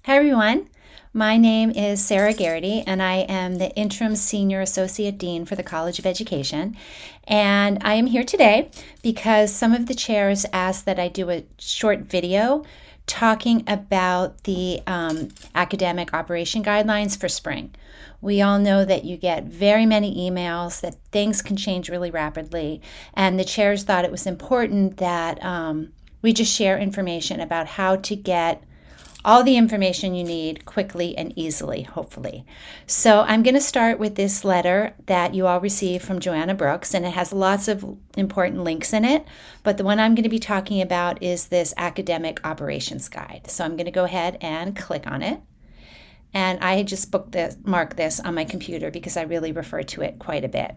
Hi, everyone. My name is Sarah Garrity, and I am the Interim Senior Associate Dean for the College of Education. And I am here today because some of the chairs asked that I do a short video talking about the academic operation guidelines for spring. We all know that you get very many emails, that things can change really rapidly, and the chairs thought it was important that we just share information about how to get all the information you need quickly and easily, hopefully. So I'm going to start with this letter that you all received from Joanna Brooks, and it has lots of important links in it. But the one I'm going to be talking about is this academic operations guide. So I'm going to go ahead and click on it. And I just marked this on my computer because I really refer to it quite a bit.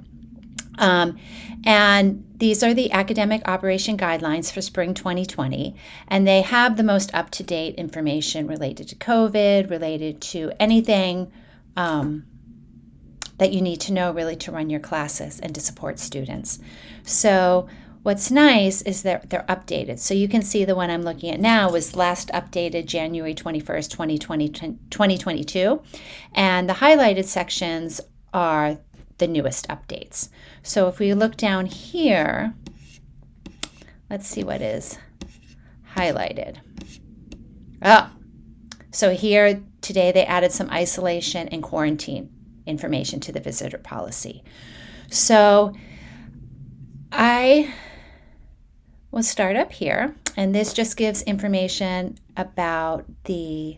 And these are the academic operation guidelines for spring 2020, and they have the most up-to-date information related to COVID, related to anything that you need to know really to run your classes and to support students. So what's nice is that they're updated. So you can see the one I'm looking at now was last updated January 21st, 2022, and the highlighted sections are the newest updates. So if we look down here, let's see what is highlighted. So here today they added some isolation and quarantine information to the visitor policy. So I will start up here, and this just gives information about the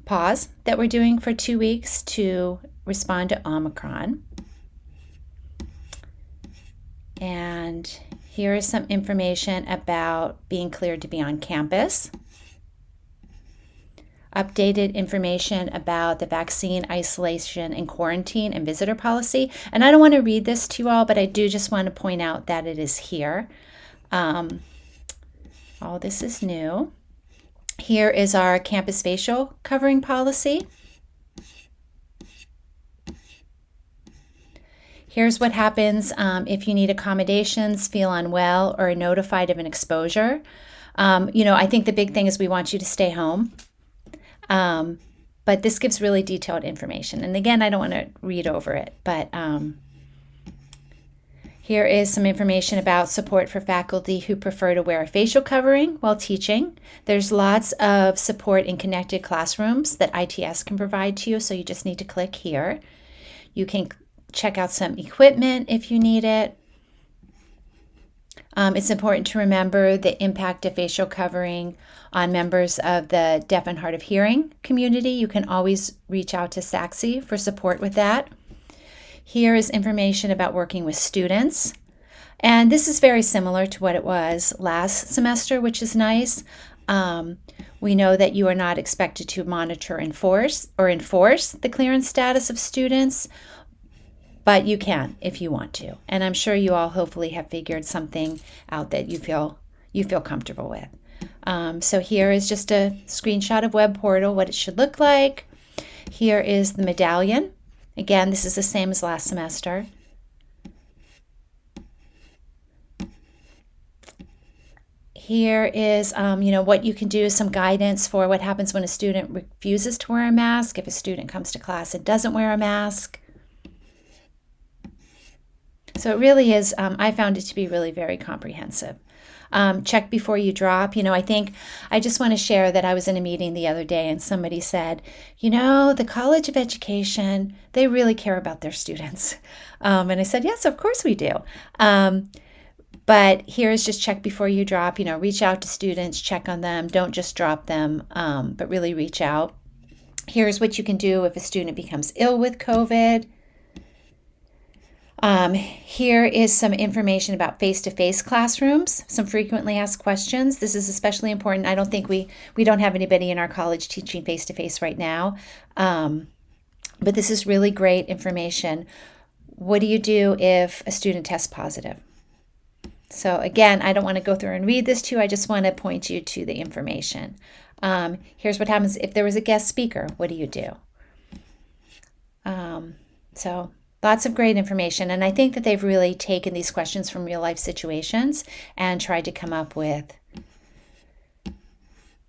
pause that we're doing for 2 weeks to respond to Omicron. And here is some information about being cleared to be on campus. Updated information about the vaccine, isolation, and quarantine and visitor policy. And I don't want to read this to you all, but I do just want to point out that it is here. All this is new. Here is our campus facial covering policy. Here's what happens if you need accommodations, feel unwell, or are notified of an exposure. I think the big thing is we want you to stay home. But this gives really detailed information. And again, I don't want to read over it, but here is some information about support for faculty who prefer to wear a facial covering while teaching. There's lots of support in connected classrooms that ITS can provide to you, so you just need to click here. You can check out some equipment if you need it. It's important to remember the impact of facial covering on members of the deaf and hard of hearing community. You can always reach out to SACSI for support with that. Here is information about working with students. And this is very similar to what it was last semester, which is nice. We know that you are not expected to monitor and enforce the clearance status of students, but you can if you want to. And I'm sure you all hopefully have figured something out that you feel comfortable with. So here is just a screenshot of Web Portal, what it should look like. Here is the medallion. Again, this is the same as last semester. Here is, what you can do, some guidance for what happens when a student refuses to wear a mask, if a student comes to class and doesn't wear a mask. So it really is, I found it to be really very comprehensive. Check before you drop. I just want to share that I was in a meeting the other day and somebody said, the College of Education, they really care about their students. And I said, yes, of course we do. But here is just check before you drop, reach out to students, check on them, don't just drop them, but really reach out. Here's what you can do if a student becomes ill with COVID. Here is some information about face-to-face classrooms, some frequently asked questions. This is especially important. I don't think we don't have anybody in our college teaching face-to-face right now, but this is really great information. What do you do if a student tests positive? So again, I don't want to go through and read this to you. I just want to point you to the information. Here's what happens if there was a guest speaker. What do you do? So lots of great information. And I think that they've really taken these questions from real life situations and tried to come up with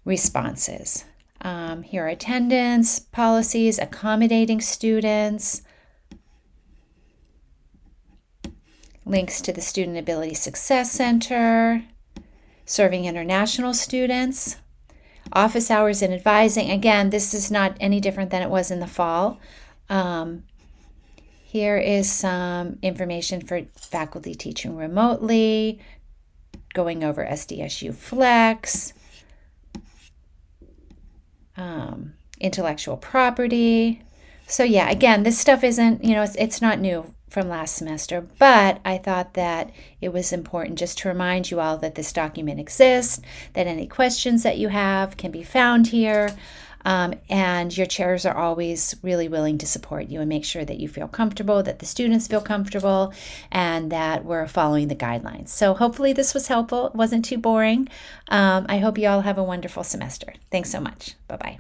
responses. Here are attendance policies, accommodating students, links to the Student Ability Success Center, serving international students, office hours and advising. Again, this is not any different than it was in the fall. Here is some information for faculty teaching remotely, going over SDSU Flex, intellectual property. So yeah, again, this stuff isn't, it's not new from last semester, but I thought that it was important just to remind you all that this document exists, that any questions that you have can be found here, and your chairs are always really willing to support you and make sure that you feel comfortable, that the students feel comfortable, and that we're following the guidelines. So hopefully this was helpful. It wasn't too boring. I hope you all have a wonderful semester. Thanks so much. Bye-bye.